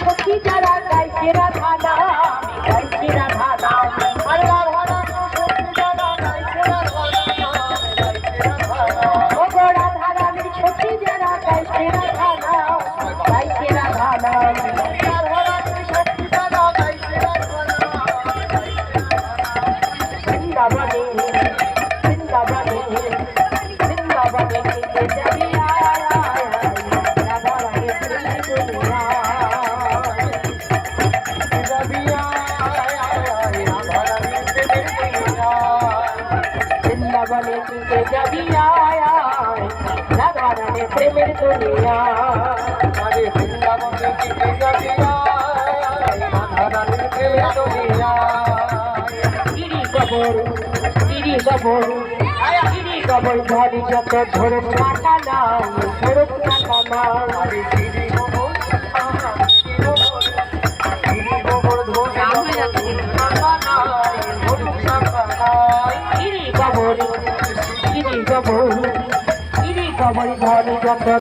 সখী যারা গাইছে রাধা নাম গাইছে রাধা নাম আরে রাধা নাম সখী যারা গাইছে রাধা নাম গাইছে রাধা নাম ও গো রাধা রামের সখী যারা গাইছে রাধা নাম গাইছে রাধা নাম রাধা রামের সখী যারা গাইছে রাধা নাম বৃন্দাবনে বৃন্দাবনে বৃন্দাবনে কে যাবি রাধা রামের দুনিয়া বৃন্দাবনে কে যাবি রাধা রামের প্রেমের দুনিয়া আরে বৃন্দাবনে কে যাবি রাধা রামের প্রেমের দুনিয়া গিরি কবর গিরি কবর গিরি কবর ধরি যত ধরুক না কানাই ধরুক না কানাই আরে গিরি কবর গিরি কবর ধরি গিরি কবর গিরি কবর ধরি যত